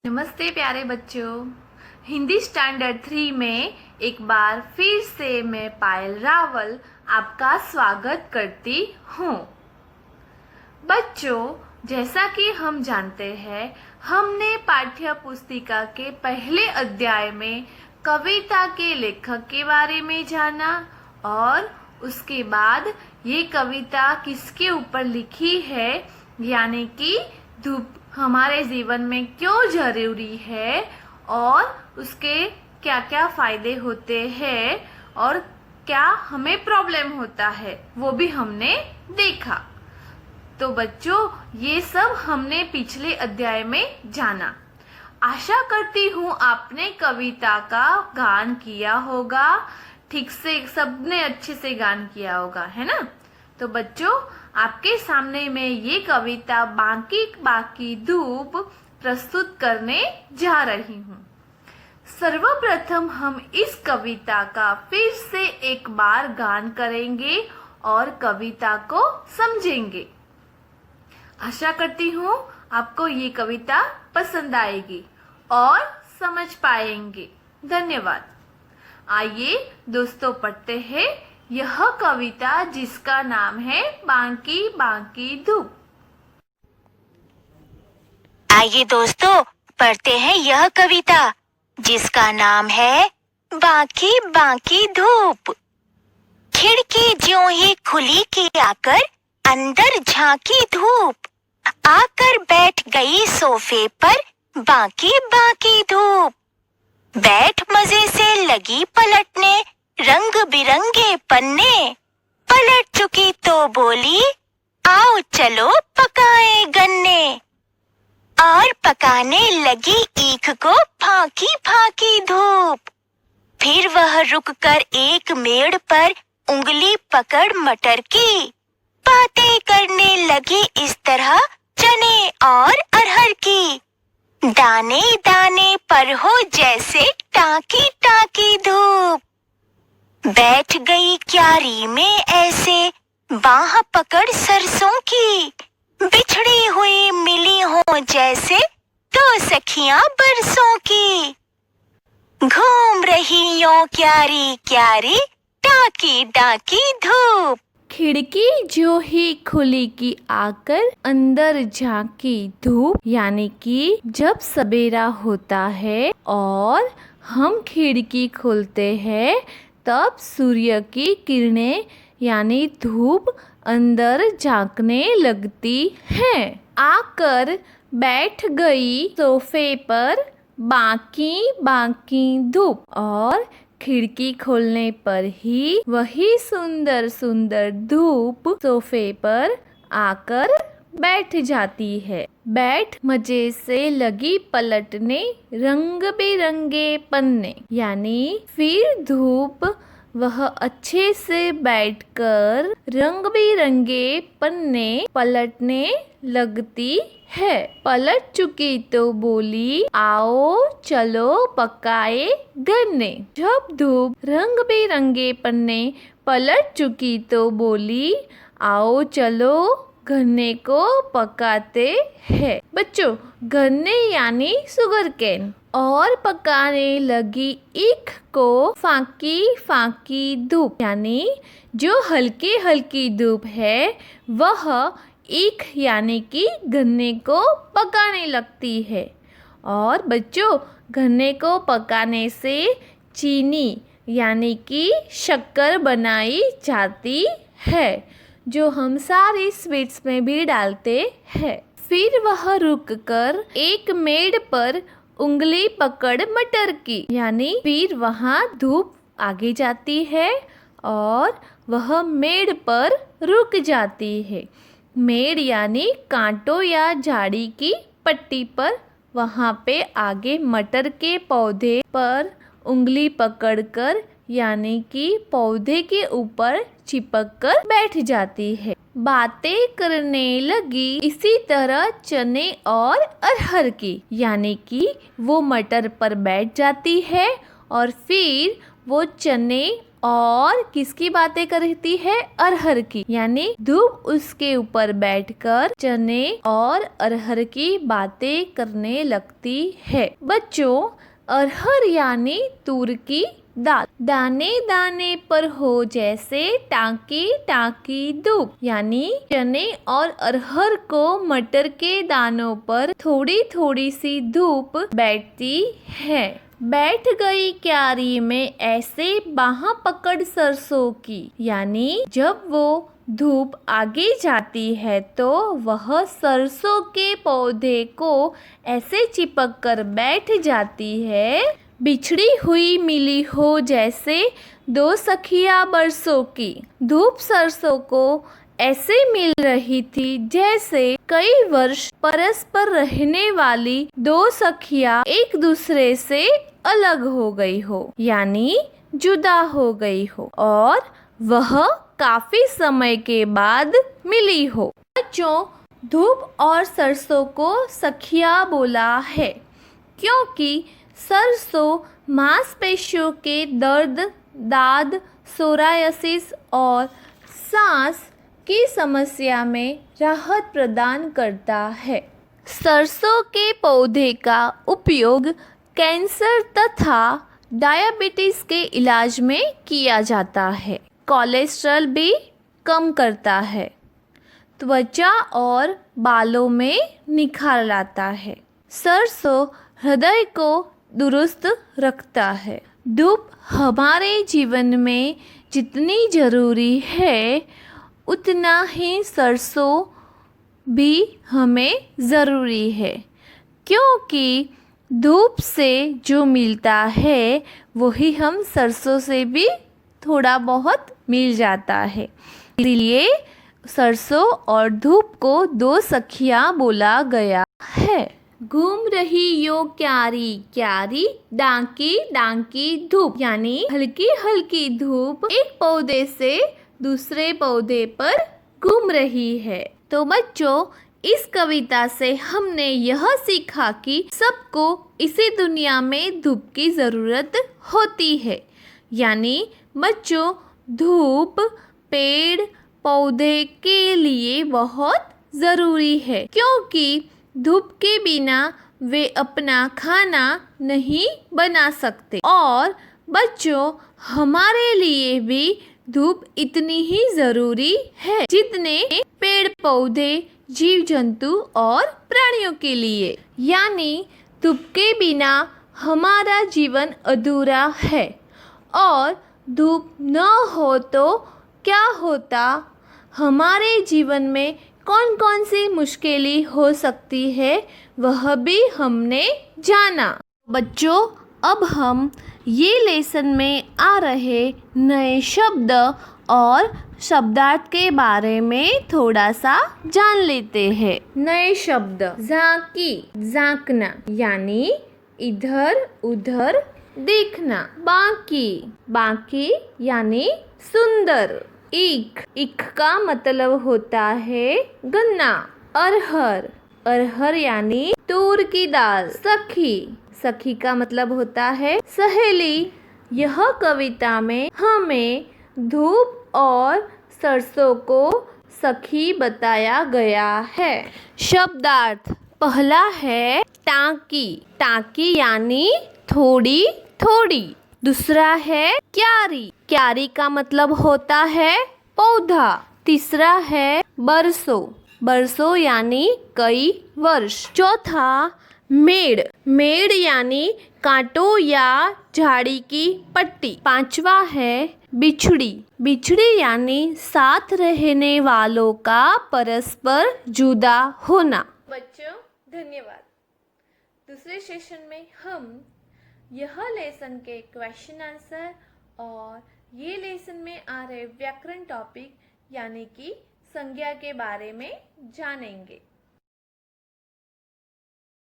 नमस्ते प्यारे बच्चों। हिंदी स्टैंडर्ड 3 में एक बार फिर से मैं पायल रावल आपका स्वागत करती हूँ। बच्चों, जैसा कि हम जानते हैं, हमने पाठ्य पुस्तिका के पहले अध्याय में कविता के लेखक के बारे में जाना और उसके बाद ये कविता किसके ऊपर लिखी है, यानी कि धूप हमारे जीवन में क्यों जरूरी है और उसके क्या क्या फायदे होते हैं और क्या हमें प्रॉब्लम होता है, वो भी हमने देखा। तो बच्चों, ये सब हमने पिछले अध्याय में जाना। आशा करती हूँ आपने कविता का गान किया होगा, ठीक से सबने अच्छे से गान किया होगा, है ना। तो बच्चों, आपके सामने मैं ये कविता बाकी बाकी धूप प्रस्तुत करने जा रही हूँ। सर्वप्रथम हम इस कविता का फिर से एक बार गान करेंगे और कविता को समझेंगे। आशा करती हूँ आपको ये कविता पसंद आएगी और समझ पाएंगे। धन्यवाद। आइए दोस्तों, पढ़ते हैं यह कविता जिसका नाम है बाकी बाकी धूप। आइए दोस्तों, पढ़ते हैं यह कविता जिसका नाम है बाकी बाकी धूप। खिड़की ज्यों ही खुली की आकर अंदर झांकी धूप, आकर बैठ गई सोफे पर बाकी बाकी धूप। बैठ मजे से लगी पलटने रंग बिरंगे पन्ने, पलट चुकी तो बोली आओ चलो पकाए गन्ने। और पकाने लगी ईख को फांकी फांकी धूप। फिर वह रुककर एक मेड़ पर उंगली पकड़ मटर की, बातें करने लगी इस तरह चने और अरहर की। दाने दाने पर हो जैसे टाकी टाकी धूप। बैठ गई क्यारी में ऐसे बाह पकड़ सरसों की, बिछड़ी हुई मिली हो जैसे दो सखियां बरसों की। घूम रही यों क्यारी क्यारी टाकी टाकी धूप। खिड़की जो ही खुली की आकर अंदर झांकी धूप, यानी कि जब सवेरा होता है और हम खिड़की खोलते हैं तब सूर्य की किरणें यानी धूप अंदर झांकने लगती हैं। आकर बैठ गई सोफे पर बाकी बाकी धूप, और खिड़की खोलने पर ही वही सुंदर सुंदर धूप सोफे पर आकर बैठ जाती है। बैठ मजे से लगी पलटने रंग बिरंगे पन्ने, यानी फिर धूप वह अच्छे से बैठकर रंग बिरंगे पन्ने पलटने लगती है। पलट चुकी तो बोली आओ चलो पकाए गन्ने। जब धूप रंग बिरंगे पन्ने पलट चुकी तो बोली आओ चलो गन्ने को पकाते हैं। बच्चों, गन्ने यानी शुगर केन। और पकाने लगी ईख को फांकी फांकी धूप, यानी जो हल्की हल्की धूप है वह ईख यानी कि गन्ने को पकाने लगती है। और बच्चों, गन्ने को पकाने से चीनी यानी कि शक्कर बनाई जाती है, जो हम सारी स्वीट्स में भी डालते हैं। फिर वह रुककर एक मेड़ पर उंगली पकड़ मटर की, यानी फिर वहाँ धूप आगे जाती है और वह मेड़ पर रुक जाती है। मेड़ यानी कांटों या झाड़ी की पट्टी पर, वहाँ पे आगे मटर के पौधे पर उंगली पकड़कर यानी कि पौधे के ऊपर चिपक कर बैठ जाती है। बातें करने लगी इसी तरह चने और अरहर की, यानी कि वो मटर पर बैठ जाती है और फिर वो चने और किसकी बातें करती है? अरहर की। यानी धूप उसके ऊपर बैठकर चने और अरहर की बातें करने लगती है। बच्चों, अरहर यानी तूर की दाल। दाने दाने पर हो जैसे टाँकी टाँकी धूप, यानी चने और अरहर को मटर के दानों पर थोड़ी थोड़ी सी धूप बैठती है। बैठ गई क्यारी में ऐसे बाह पकड़ सरसों की, यानी जब वो धूप आगे जाती है तो वह सरसों के पौधे को ऐसे चिपक कर बैठ जाती है। बिछड़ी हुई मिली हो जैसे दो सखिया बरसों की। धूप सरसों को ऐसे मिल रही थी जैसे कई वर्ष परस्पर रहने वाली दो सखियां एक दूसरे से अलग हो गई हो, यानी जुदा हो गई हो और वह काफी समय के बाद मिली हो। बच्चों, धूप और सरसों को सखिया बोला है क्योंकि सरसों मांसपेशियों के दर्द, दाद, सोरायसिस और सांस की समस्या में राहत प्रदान करता है। सरसों के पौधे का उपयोग कैंसर तथा डायबिटीज के इलाज में किया जाता है। कोलेस्ट्रॉल भी कम करता है। त्वचा और बालों में निखार लाता है। सरसों हृदय को दुरुस्त रखता है। धूप हमारे जीवन में जितनी जरूरी है उतना ही सरसों भी हमें ज़रूरी है, क्योंकि धूप से जो मिलता है वही हम सरसों से भी थोड़ा बहुत मिल जाता है। इसलिए सरसों और धूप को दो सखियां बोला गया है। घूम रही यो क्यारी क्यारी, डांकी डांकी धूप, यानी हल्की हल्की धूप एक पौधे से दूसरे पौधे पर घूम रही है। तो बच्चों, इस कविता से हमने यह सीखा कि सबको इसी दुनिया में धूप की ज़रूरत होती है। यानी बच्चों, धूप पेड़ पौधे के लिए बहुत ज़रूरी है, क्योंकि धूप के बिना वे अपना खाना नहीं बना सकते। और बच्चों, हमारे लिए भी धूप इतनी ही जरूरी है जितने पेड़ पौधे, जीव जंतु और प्राणियों के लिए। यानी धूप के बिना हमारा जीवन अधूरा है और धूप न हो तो क्या होता, हमारे जीवन में कौन कौन सी मुश्किलें हो सकती है वह भी हमने जाना। बच्चों, अब हम ये लेसन में आ रहे नए शब्द और शब्दार्थ के बारे में थोड़ा सा जान लेते हैं। नए शब्द। झांकी, झांकना, यानी इधर उधर देखना। बाकी, बाकी यानी सुंदर। ईख, ईख का मतलब होता है गन्ना। अरहर, अरहर यानी तूर की दाल। सखी, सखी का मतलब होता है सहेली। यह कविता में हमें धूप और सरसों को सखी बताया गया है। शब्दार्थ। पहला है टाँकी, टाँकी यानी थोड़ी थोड़ी। दूसरा है क्यारी, क्यारी का मतलब होता है पौधा। तीसरा है बरसों, बरसों यानी कई वर्ष। चौथा मेड़, मेड़ यानी कांटों या झाड़ी की पट्टी। पांचवा है बिछड़ी, बिछड़ी यानी साथ रहने वालों का परस्पर जुदा होना। बच्चों, धन्यवाद। दूसरे सेशन में हम यह लेसन के क्वेश्चन आंसर और ये लेसन में आ रहे व्याकरण टॉपिक यानी कि संज्ञा के बारे में जानेंगे।